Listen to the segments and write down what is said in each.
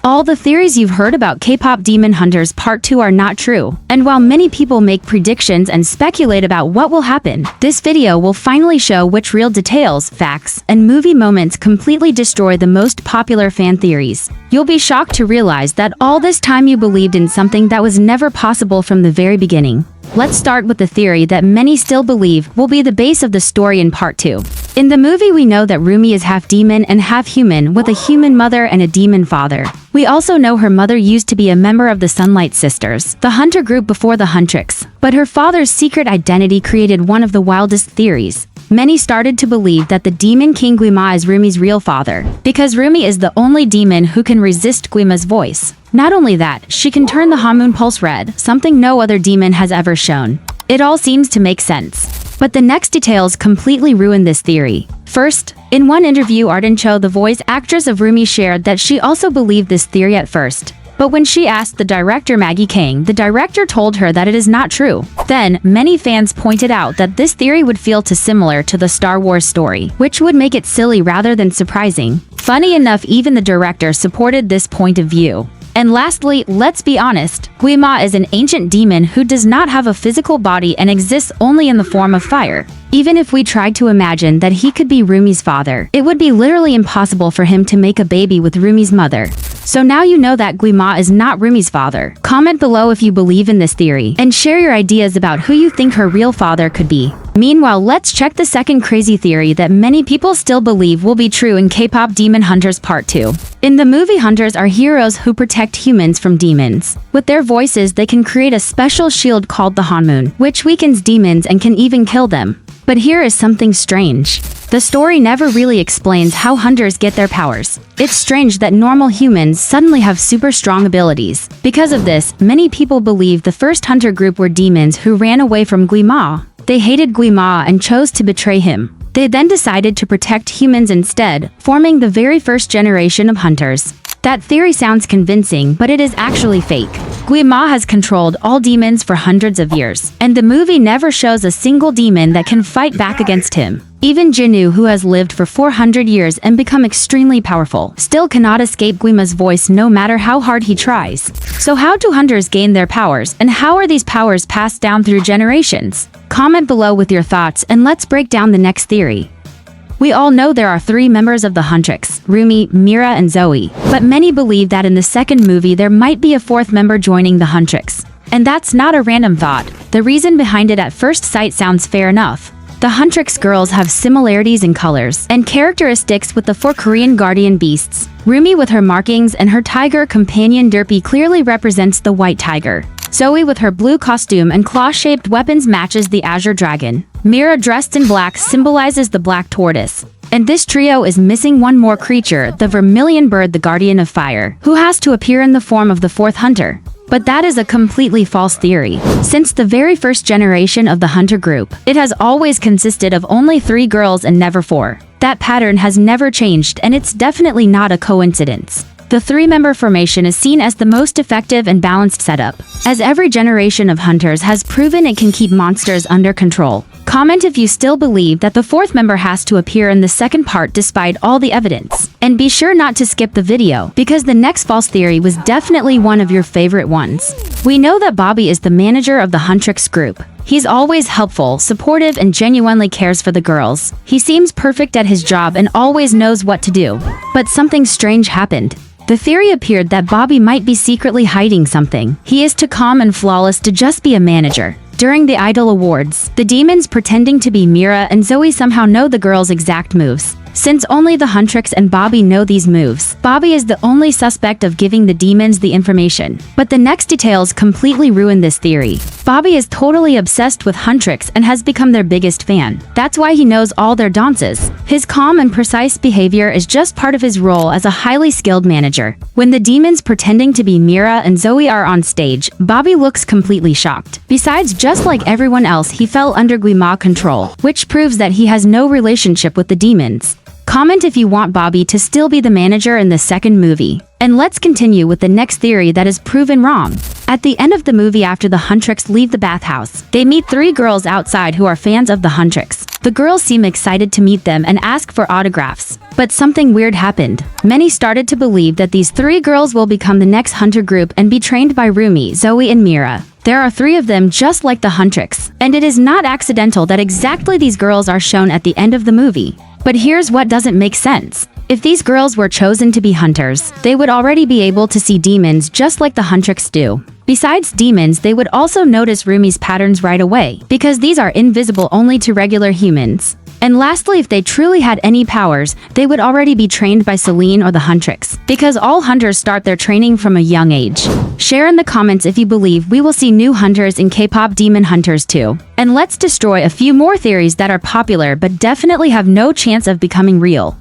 All the theories you've heard about Kpop Demon Hunters Part 2 are not true. And while many people make predictions and speculate about what will happen, this video will finally show which real details, facts, and movie moments completely destroy the most popular fan theories. You'll be shocked to realize that all this time you believed in something that was never possible from the very beginning. Let's start with the theory that many still believe will be the base of the story in Part 2. In the movie, we know that Rumi is half demon and half human, with a human mother and a demon father. We also know her mother used to be a member of the Sunlight Sisters, the hunter group before the Huntrix. But her father's secret identity created one of the wildest theories. Many started to believe that the demon king Gwima is Rumi's real father, because Rumi is the only demon who can resist Gwima's voice. Not only that, she can turn the Hamun pulse red, something no other demon has ever shown. It all seems to make sense. But the next details completely ruin this theory. First, in one interview, Arden Cho, the voice actress of Rumi, shared that she also believed this theory at first. But when she asked the director Maggie Kang, the director told her that it is not true. Then, many fans pointed out that this theory would feel too similar to the Star Wars story, which would make it silly rather than surprising. Funny enough, even the director supported this point of view. And lastly, let's be honest, Gwima is an ancient demon who does not have a physical body and exists only in the form of fire. Even if we tried to imagine that he could be Rumi's father, it would be literally impossible for him to make a baby with Rumi's mother. So now you know that Gwima is not Rumi's father. Comment below if you believe in this theory, and share your ideas about who you think her real father could be. Meanwhile, let's check the second crazy theory that many people still believe will be true in Kpop Demon Hunters Part 2. In the movie, hunters are heroes who protect humans from demons. With their voices, they can create a special shield called the Hanmun, which weakens demons and can even kill them. But here is something strange. The story never really explains how hunters get their powers. It's strange that normal humans suddenly have super strong abilities. Because of this, many people believe the first hunter group were demons who ran away from Gwima. They hated Gwima and chose to betray him. They then decided to protect humans instead, forming the very first generation of hunters. That theory sounds convincing, but it is actually fake. Gwima has controlled all demons for hundreds of years, and the movie never shows a single demon that can fight back against him. Even Jinu, who has lived for 400 years and become extremely powerful, still cannot escape Gwima's voice no matter how hard he tries. So how do hunters gain their powers, and how are these powers passed down through generations? Comment below with your thoughts, and let's break down the next theory. We all know there are 3 members of the Huntrix, Rumi, Mira, and Zoe, but many believe that in the second movie there might be a 4th member joining the Huntrix. And that's not a random thought. The reason behind it at first sight sounds fair enough. The Huntrix girls have similarities in colors and characteristics with the 4 Korean guardian beasts. Rumi with her markings and her tiger companion Derpy clearly represents the white tiger. Zoe with her blue costume and claw-shaped weapons matches the azure dragon. Mira dressed in black symbolizes the black tortoise. And this trio is missing one more creature, the vermilion bird, the guardian of fire, who has to appear in the form of the 4th hunter. But that is a completely false theory. Since the very first generation of the hunter group, it has always consisted of only 3 girls and never 4. That pattern has never changed, and it's definitely not a coincidence. The 3-member formation is seen as the most effective and balanced setup, as every generation of hunters has proven it can keep monsters under control. Comment if you still believe that the 4th member has to appear in the second part despite all the evidence. And be sure not to skip the video, because the next false theory was definitely one of your favorite ones. We know that Bobby is the manager of the Huntrix group. He's always helpful, supportive, and genuinely cares for the girls. He seems perfect at his job and always knows what to do. But something strange happened. The theory appeared that Bobby might be secretly hiding something. He is too calm and flawless to just be a manager. During the Idol Awards, the demons pretending to be Mira and Zoe somehow know the girls' exact moves. Since only the Huntrix and Bobby know these moves, Bobby is the only suspect of giving the demons the information. But the next details completely ruin this theory. Bobby is totally obsessed with Huntrix and has become their biggest fan. That's why he knows all their dances. His calm and precise behavior is just part of his role as a highly skilled manager. When the demons pretending to be Mira and Zoe are on stage, Bobby looks completely shocked. Besides, just like everyone else, he fell under Gwima control, which proves that he has no relationship with the demons. Comment if you want Bobby to still be the manager in the second movie. And let's continue with the next theory that is proven wrong. At the end of the movie, after the Huntrix leave the bathhouse, they meet 3 girls outside who are fans of the Huntrix. The girls seem excited to meet them and ask for autographs. But something weird happened. Many started to believe that these 3 girls will become the next Hunter group and be trained by Rumi, Zoe, and Mira. There are 3 of them just like the Huntrix, and it is not accidental that exactly these girls are shown at the end of the movie. But here's what doesn't make sense. If these girls were chosen to be hunters, they would already be able to see demons just like the Huntrix do. Besides demons, they would also notice Rumi's patterns right away, because these are invisible only to regular humans. And lastly, if they truly had any powers, they would already be trained by Celine or the Huntrix, because all hunters start their training from a young age. Share in the comments if you believe we will see new hunters in Kpop Demon Hunters too. And let's destroy a few more theories that are popular but definitely have no chance of becoming real.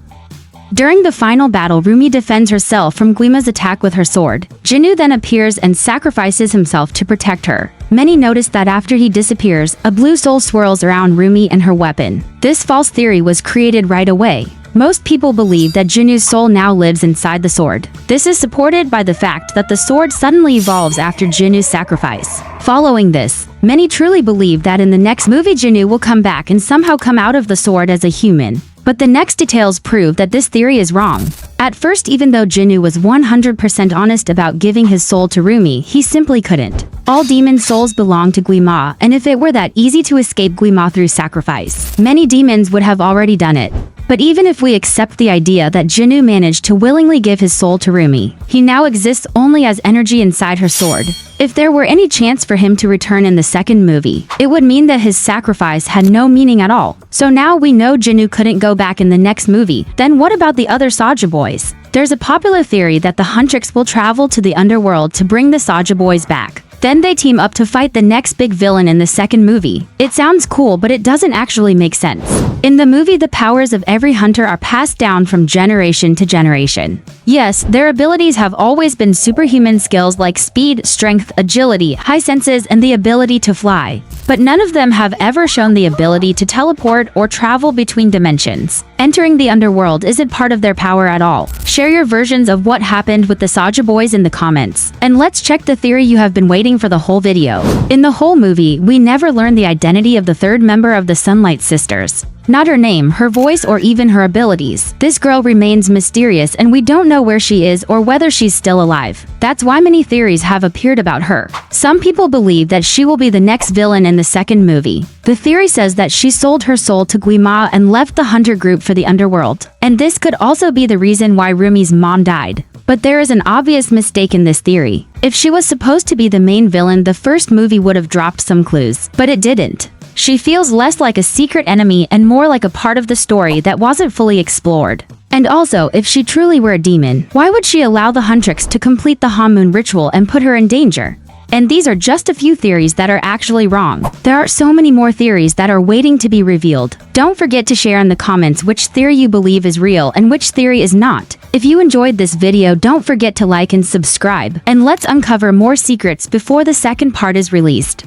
During the final battle, Rumi defends herself from Gwima's attack with her sword. Jinu then appears and sacrifices himself to protect her. Many notice that after he disappears, a blue soul swirls around Rumi and her weapon. This false theory was created right away. Most people believe that Jinu's soul now lives inside the sword. This is supported by the fact that the sword suddenly evolves after Jinu's sacrifice. Following this, many truly believe that in the next movie Jinu will come back and somehow come out of the sword as a human. But the next details prove that this theory is wrong. At first, even though Jinu was 100% honest about giving his soul to Rumi, he simply couldn't. All demon souls belong to Gwima, and if it were that easy to escape Gwima through sacrifice, many demons would have already done it. But even if we accept the idea that Jinu managed to willingly give his soul to Rumi, he now exists only as energy inside her sword. If there were any chance for him to return in the second movie, it would mean that his sacrifice had no meaning at all. So now we know Jinu couldn't go back in the next movie. Then what about the other Saja Boys? There's a popular theory that the Huntrix will travel to the underworld to bring the Saja Boys back. Then they team up to fight the next big villain in the second movie. It sounds cool, but it doesn't actually make sense. In the movie, the powers of every hunter are passed down from generation to generation. Yes, their abilities have always been superhuman skills like speed, strength, agility, high senses, and the ability to fly. But none of them have ever shown the ability to teleport or travel between dimensions. Entering the underworld isn't part of their power at all. Share your versions of what happened with the Saja Boys in the comments. And let's check the theory you have been waiting for the whole video. In the whole movie, we never learn the identity of the third member of the Sunlight Sisters. Not her name, her voice, or even her abilities. This girl remains mysterious and we don't know where she is or whether she's still alive. That's why many theories have appeared about her. Some people believe that she will be the next villain in the second movie. The theory says that she sold her soul to Gwima and left the hunter group for the underworld. And this could also be the reason why Rumi's mom died. But there is an obvious mistake in this theory. If she was supposed to be the main villain, the first movie would have dropped some clues. But it didn't. She feels less like a secret enemy and more like a part of the story that wasn't fully explored. And also, if she truly were a demon, why would she allow the Huntrix to complete the Hamoon ritual and put her in danger? And these are just a few theories that are actually wrong. There are so many more theories that are waiting to be revealed. Don't forget to share in the comments which theory you believe is real and which theory is not. If you enjoyed this video, don't forget to like and subscribe. And let's uncover more secrets before the second part is released.